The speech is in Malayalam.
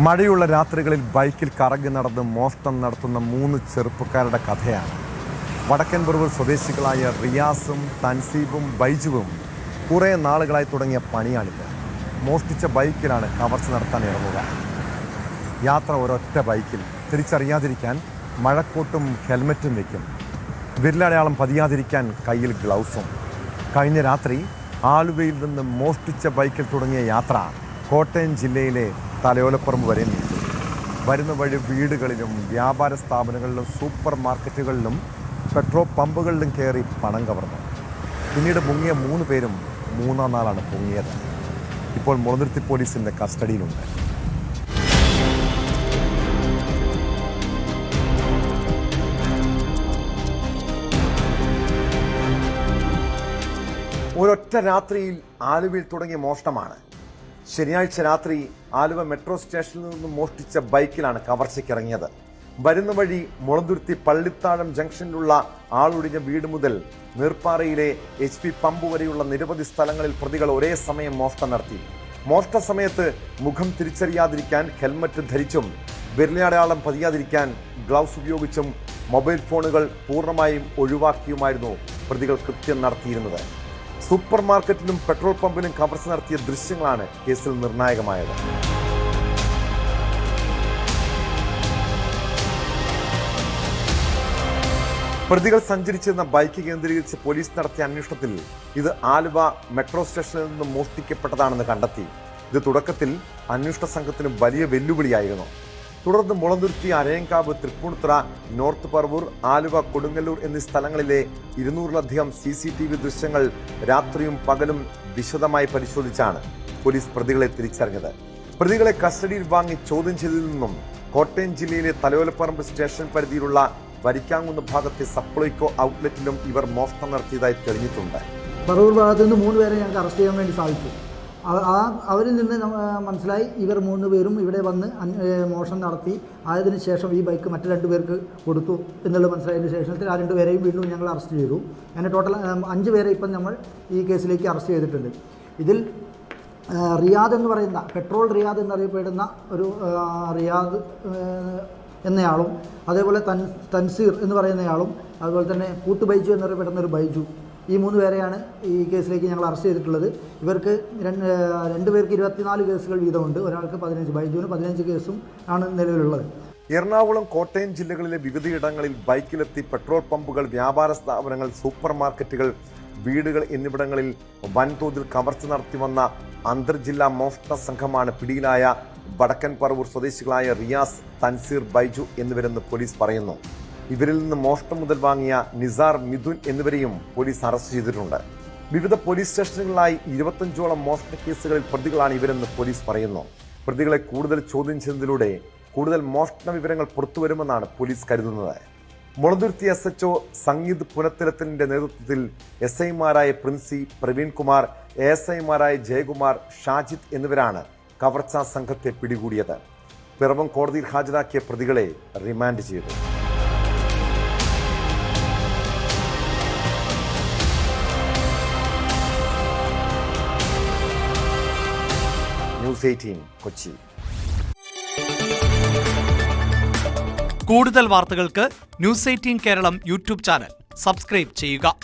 മഴയുള്ള രാത്രികളിൽ ബൈക്കിൽ കറങ്ങി നടന്ന് മോഷണം നടത്തുന്ന 3 ചെറുപ്പക്കാരുടെ കഥയാണ്. വടക്കൻ പറവൂർ സ്വദേശികളായ റിയാസും തൻസീബും ബൈജുവും കുറേ നാളുകളായി തുടങ്ങിയ പണിയാണിത്. മോഷ്ടിച്ച ബൈക്കിലാണ് കവർച്ച നടത്താൻ ഇറങ്ങുക. യാത്ര ഒരൊറ്റ ബൈക്കിൽ. തിരിച്ചറിയാതിരിക്കാൻ മഴക്കോട്ടും ഹെൽമറ്റും വയ്ക്കും. വിരലടയാളം പതിയാതിരിക്കാൻ കയ്യിൽ ഗ്ലൗസും. കഴിഞ്ഞ രാത്രി ആലുവയിൽ നിന്ന് മോഷ്ടിച്ച ബൈക്കിൽ തുടങ്ങിയ യാത്ര കോട്ടയം ജില്ലയിലെ തലയോലപ്പറമ്പ് വരെ നീണ്ടു. വരുന്ന വഴി വീടുകളിലും വ്യാപാര സ്ഥാപനങ്ങളിലും സൂപ്പർ മാർക്കറ്റുകളിലും പെട്രോൾ പമ്പുകളിലും കയറി പണം കവർന്നു. പിന്നീട് മുങ്ങിയ 3 പേരും 3-ാം നാളാണ് പൊങ്ങിയത്. ഇപ്പോൾ മുളന്തുരുത്തി പോലീസിന്റെ കസ്റ്റഡിയിലുണ്ട്. ഒരൊറ്റ രാത്രിയിൽ ആലുവയിൽ തുടങ്ങിയ മോഷണമാണ്. ശനിയാഴ്ച രാത്രി ആലുവ മെട്രോ സ്റ്റേഷനിൽ നിന്നും മോഷ്ടിച്ച ബൈക്കിലാണ് കവർച്ചയ്ക്കിറങ്ങിയത്. വരുന്ന വഴി മുളന്തുരുത്തി പള്ളിത്താഴം ജംഗ്ഷനിലുള്ള ആളൊഴിഞ്ഞ വീട് മുതൽ നീർപ്പാറയിലെ HP പമ്പ് വരെയുള്ള നിരവധി സ്ഥലങ്ങളിൽ പ്രതികൾ ഒരേ സമയം മോഷണം നടത്തി. മോഷണ സമയത്ത് മുഖം തിരിച്ചറിയാതിരിക്കാൻ ഹെൽമറ്റ് ധരിച്ചും വിരലടയാളം പതിയാതിരിക്കാൻ ഗ്ലൗസ് ഉപയോഗിച്ചും മൊബൈൽ ഫോണുകൾ പൂർണ്ണമായും ഒഴിവാക്കിയുമായിരുന്നു പ്രതികൾ കൃത്യം നടത്തിയിരുന്നത്. സൂപ്പർ മാർക്കറ്റിലും പെട്രോൾ പമ്പിലും കവർച്ച നടത്തിയ ദൃശ്യങ്ങളാണ് കേസിൽ നിർണായകമായത്. പ്രതികൾ സഞ്ചരിച്ചിരുന്ന ബൈക്ക് കേന്ദ്രീകരിച്ച് പോലീസ് നടത്തിയ അന്വേഷണത്തിൽ ഇത് ആലുവ മെട്രോ സ്റ്റേഷനിൽ നിന്നും മോഷ്ടിക്കപ്പെട്ടതാണെന്ന് കണ്ടെത്തി. ഇത് തുടക്കത്തിൽ അന്വേഷണ സംഘത്തിന് വലിയ വെല്ലുവിളിയായിരുന്നു. തുടർന്ന് മുളന്തുരുത്തി, അരയങ്കാവ്, തൃപ്പൂണിത്തുറ, നോർത്ത് പറവൂർ, ആലുവ, കൊടുങ്ങല്ലൂർ എന്നീ സ്ഥലങ്ങളിലെ 200-ലധികം CCTV ദൃശ്യങ്ങൾ രാത്രിയും പകലും വിശദമായി പരിശോധിച്ചാണ് പോലീസ് പ്രതികളെ തിരിച്ചറിഞ്ഞത്. പ്രതികളെ കസ്റ്റഡിയിൽ വാങ്ങി ചോദ്യം ചെയ്തതിൽ നിന്നും കോട്ടയം ജില്ലയിലെ തലയോലപ്പറമ്പ് സ്റ്റേഷൻ പരിധിയിലുള്ള വരിക്കാങ്കുന്ന് ഭാഗത്തെ സപ്ലൈകോ ഔട്ട്ലെറ്റിലും ഇവർ മോഷണം നടത്തിയതായി തെളിഞ്ഞിട്ടുണ്ട്. പറവൂർ ഭാഗത്ത് നിന്ന് 3 പേരെ ഞങ്ങൾക്ക് അറസ്റ്റ് ചെയ്യാൻ വേണ്ടി സാധിച്ചു. അവരിൽ നിന്ന് മനസ്സിലായി ഇവർ 3 പേരും ഇവിടെ വന്ന് മോഷണം നടത്തി. ആയതിനു ശേഷം ഈ ബൈക്ക് മറ്റു 2 പേർക്ക് കൊടുത്തു എന്നുള്ളത് മനസ്സിലായതിനു ശേഷത്തിൽ ആ 2 പേരെയും വീണ്ടും ഞങ്ങൾ അറസ്റ്റ് ചെയ്തു. അങ്ങനെ ടോട്ടൽ 5 പേരെ ഇപ്പം നമ്മൾ ഈ കേസിലേക്ക് അറസ്റ്റ് ചെയ്തിട്ടുണ്ട്. ഇതിൽ റിയാദ് എന്ന് പറയുന്ന പെട്രോൾ റിയാദ് എന്നറിയപ്പെടുന്ന ഒരു റിയാദ് എന്നയാളും അതേപോലെ തൻസീർ എന്ന് പറയുന്നയാളും അതുപോലെ തന്നെ കൂട്ടു ബൈജു എന്നറിയപ്പെടുന്ന ഒരു ബൈജു, ഈ 3 പേരെയാണ് ഈ കേസിലേക്ക് ഞങ്ങൾ അറസ്റ്റ് ചെയ്തിട്ടുള്ളത്. ഇവർക്ക് 2 പേർക്ക് 24 കേസുകൾ വീതമുണ്ട്. ഒരാൾക്ക് 15, ബൈജുവിന് 15 കേസും ആണ് നിലവിലുള്ളത്. എറണാകുളം, കോട്ടയം ജില്ലകളിലെ വിവിധയിടങ്ങളിൽ ബൈക്കിലെത്തി പെട്രോൾ പമ്പുകൾ, വ്യാപാര സ്ഥാപനങ്ങൾ, സൂപ്പർ മാർക്കറ്റുകൾ, വീടുകൾ എന്നിവിടങ്ങളിൽ വൻതോതിൽ കവർച്ച നടത്തി വന്ന അന്തർജില്ലാ മോഷണ സംഘമാണ് പിടിയിലായ വടക്കൻ പറവൂർ സ്വദേശികളായ റിയാസ്, തൻസീർ, ബൈജു എന്നിവരെന്ന് പോലീസ് പറയുന്നു. ഇവരിൽ നിന്ന് മോഷണം മുതൽ വാങ്ങിയ നിസാർ, മിഥുൻ എന്നിവരെയും പോലീസ് അറസ്റ്റ് ചെയ്തിട്ടുണ്ട്. വിവിധ പോലീസ് സ്റ്റേഷനുകളിലായി 25ഓളം മോഷണ കേസുകളിൽ പ്രതികളാണ് ഇവരെന്ന് പോലീസ് പറയുന്നു. പ്രതികളെ കൂടുതൽ ചോദ്യം ചെയ്യുന്നതിലൂടെ കൂടുതൽ മോഷണ വിവരങ്ങൾ പുറത്തുവരുമെന്നാണ് പോലീസ് കരുതുന്നത്. മുളന്തുരുത്തി SHO സംഗീത് പുനത്തിലത്തിന്റെ നേതൃത്വത്തിൽ SI-മാരായ പ്രിൻസി, പ്രവീൺ കുമാർ, ASI-മാരായ ജയകുമാർ, ഷാജിദ് എന്നിവരാണ് കവർച്ചാ സംഘത്തെ പിടികൂടിയത്. പിറവം കോടതിയിൽ ഹാജരാക്കിയ പ്രതികളെ റിമാൻഡ് ചെയ്തു. News 18 കൊച്ചി. കൂടുതൽ വാർത്തകൾക്ക് News 18 Keralam YouTube channel subscribe ചെയ്യുക.